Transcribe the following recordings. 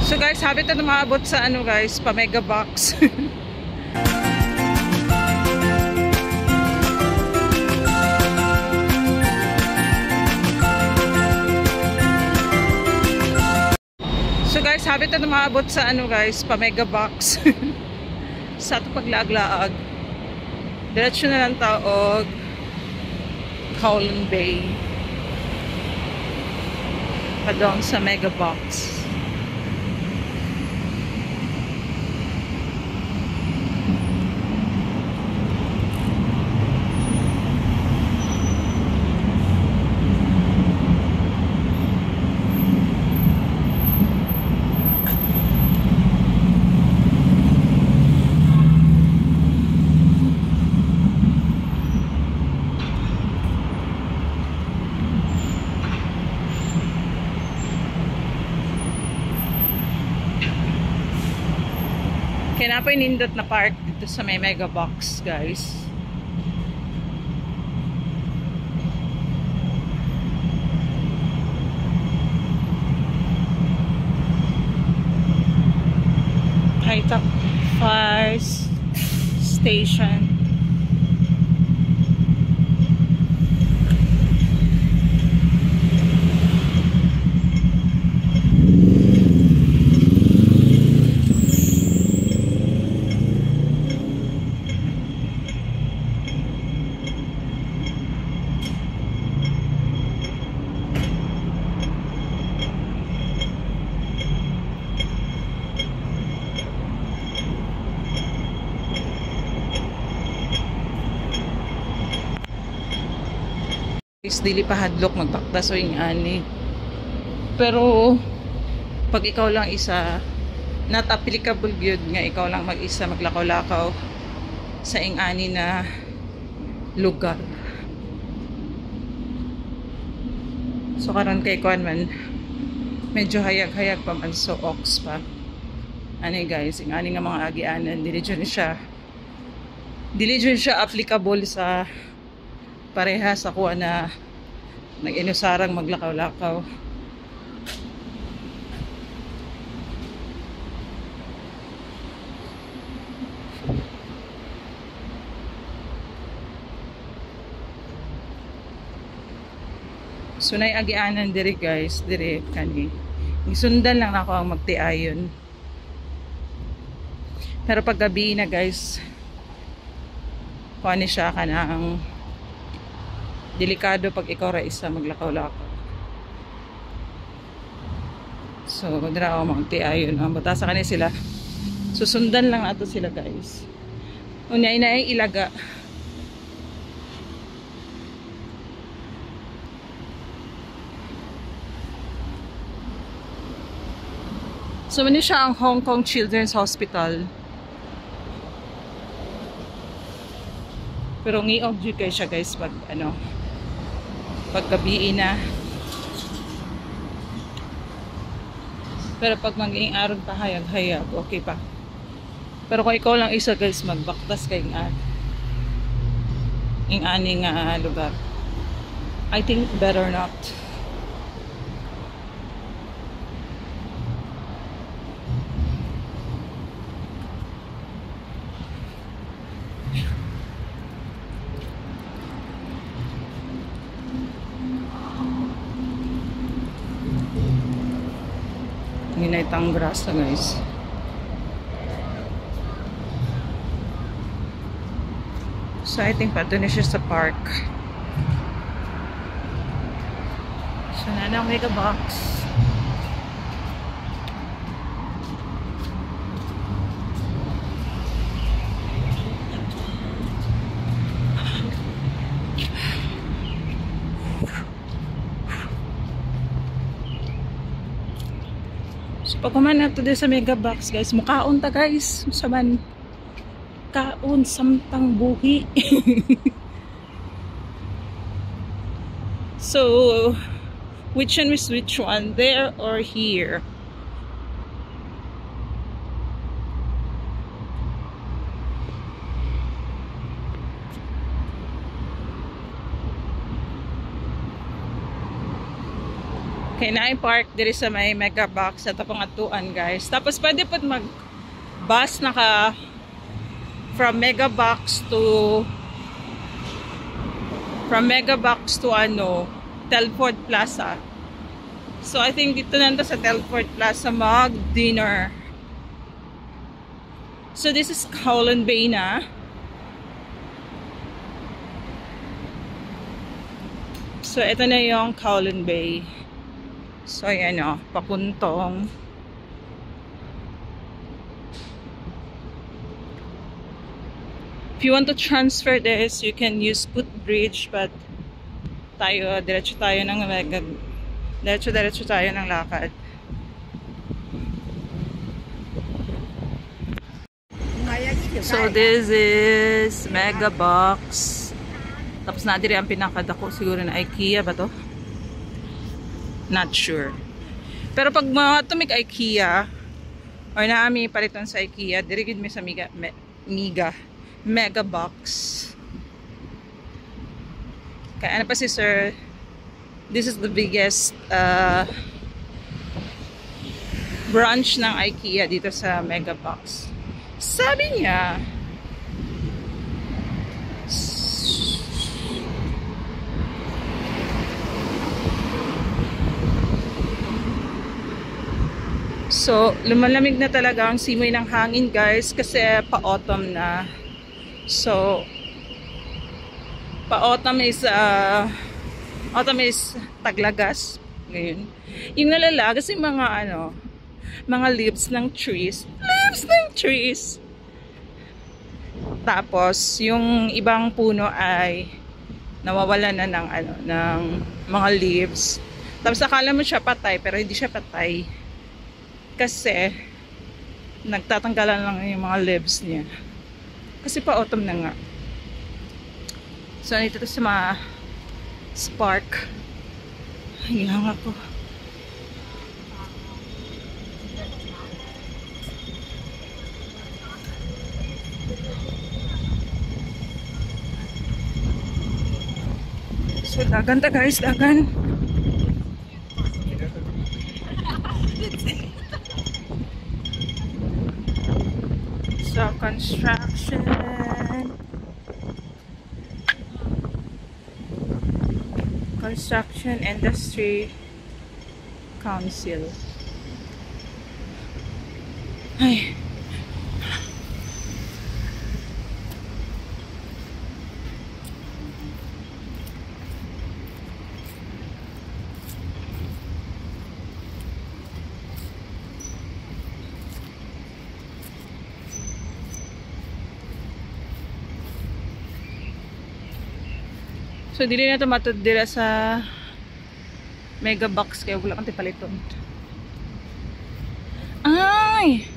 So guys, habit na maabot sa ano guys, pa mega box. So guys, habit na maabot sa ano guys, pa mega box. Sa ato paglaag-laag. Diretso na lang taog Kowloon Bay. Padong sa mega box. Kaya na po inindot na park dito sa may mega box guys. High-top fire station. Dili pa hadlok magpaktas o yung ani. Pero pag ikaw lang isa, not applicable yun nga ikaw lang mag-isa maglakaw-lakaw sa ing-ani na lugar. So karon kay kuan man medyo hayag-hayag pa man, so ox pa. Ani guys, ing-ani nga mga agianan dili siya applicable sa pareha sa kuha na nag-inusarang maglakaw-lakaw. So nay agianan diri guys, diri kani. Isundan lang ako ang magtiayon. Pero pag gabi na guys, kuha ni siya kanang delikado pag ikaw ra isa maglakaw-lakaw. So, dira ako magtiayon. Butasa ka na sila. Susundan lang ato sila guys. Unyay na ay ilaga. So, mani siya ang Hong Kong Children's Hospital. Pero ngi-object kayo siya guys pag ano, paggabi na. Pero pag maging araw pa hayag-hayag, okay pa. Pero kung ikaw lang isa guys, magbaktas kay ing aning lugar, I think better not. Hinay tang grasa guys. So I think pato na siya sa park. So na ang mega box. So pag kuman nato din sa mega box guys, mukaon ta guys, saman kaon samtang buhi. So which one is which one, there or here? Kaya na-park diri sa may Mega Box sa tapong atuan, guys. Tapos pwede po mag-bus naka from Mega Box to ano, Telford Plaza. So I think dito nando sa Telford Plaza mag-dinner. So this is Kowloon Bay na. So ito na yung Kowloon Bay. So ayan o, papuntong if you want to transfer this, you can use footbridge, but diretso tayo ng lakad. So this is Mega Box. Tapos na diri ang pinakadako, siguro na IKEA ba to? Not sure. Pero pag mga tumig IKEA or naami paliton sa IKEA, diri gid mi sa Mega Box. Kaya ano pa si sir, this is the biggest branch ng IKEA dito sa Mega Box. Sabi niya, so, lumalamig na talaga ang simoy ng hangin, guys, kasi pa-autumn na. So, pa-autumn is taglagas. Ngayon. Yung nalalagas yung mga leaves ng trees. Tapos, yung ibang puno ay nawawalan na ng mga leaves. Tapos, akala mo siya patay, pero hindi siya patay. Kasi nagtatanggalan lang yung mga leaves niya. Kasi pa autumn na nga. So nandito sa mga Spark. Hanggang ako. So dagan ta, guys, dagan. So, Construction Industry Council. Ay. So, dili na ito matudira sa Mega Box kaya wala kang tipaliton. Ay!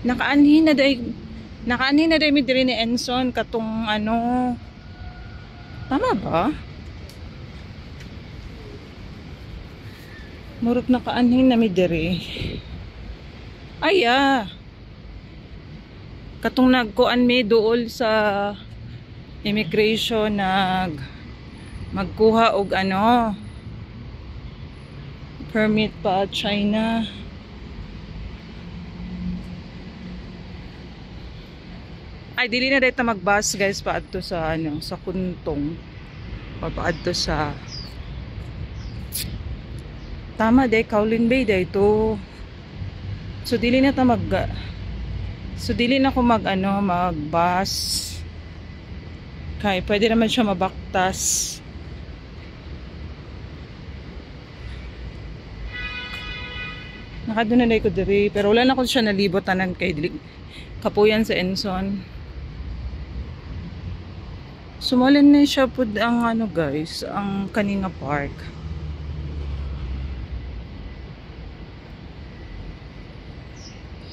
Nakaanhin na day mi diri ni Enson katong ano. Tama ba? Murag nakaanhin na mi diri. Ay katong nagkuan mi dool sa immigration magkuha og permit pa China. Ay dili na dayta magbus, guys, paadto sa sa Kuntong o paadto sa tama day Kowloon Bay day to. So dili na ko magbus. Kaya pwede naman siya mabaktas. Nakadunay ko diri, pero wala na ko siya nalibotanan kay kapuyan sa Enson. Sumalin na siya po ang guys, ang Kaninga Park.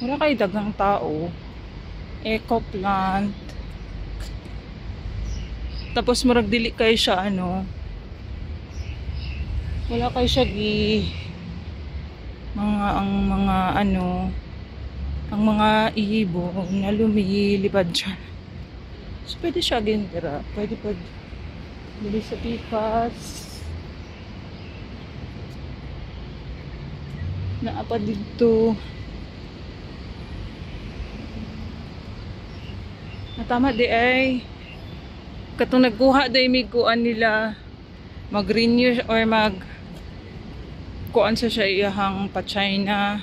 Wala kay dagang tao. Eco plant. Tapos murag dili kay siya wala kay siya ang mga ihibo na lumilipad siya. So pwede siya gintira, pwede dili sa pipas. Naapa dito. Natama di ay. Katong nagkuha day may kuan nila. Mag-renew or kuan sa siya iyahang pa-China.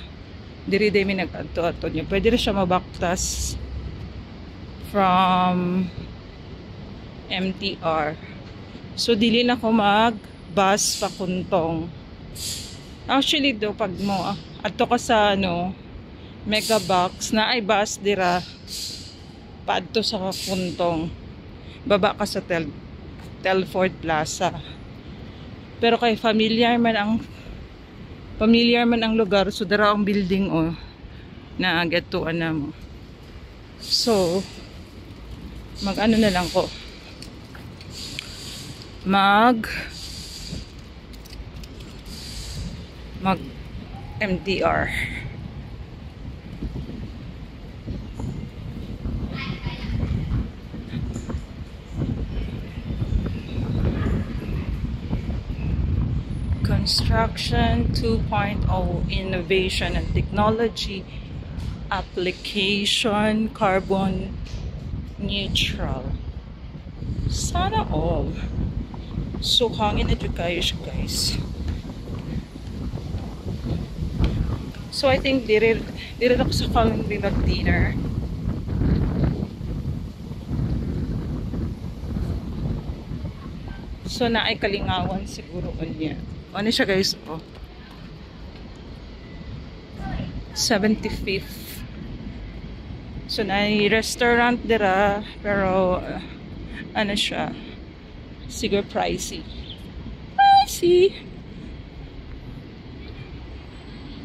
Diri day may nag-ato-ato niya. Pwede rin siya mabaktas from MTR. So, dili na ko mag-bus pakuntong. Actually, do, pag mo, ato ka sa, Megabox, na ay bus, dira, paadto sa kuntong. Baba ka sa Telford Plaza. Pero kay familiar man ang lugar, so dara ang building, na getuan na mo. So, mag-ano na lang ko. Mag MTR. Construction 2.0 Innovation and Technology Application Carbon Neutral. Sana all. So, hangin na kayo siya, guys. So, I think dire ako sa family mag-dinner. So, na ay kalingawan siguro niya. Ano siya, guys? 75th. So, na ay restaurant dira, pero ano siya? Siguro pricey.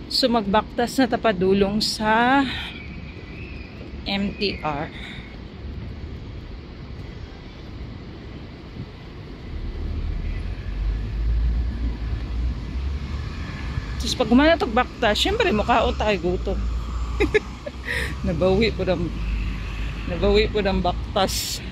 So, magbaktas na tapadulong sa MTR. Tapos, pag gumana itong baktas, syempre, mukhaon tayo gutom. Nabawi po ng baktas.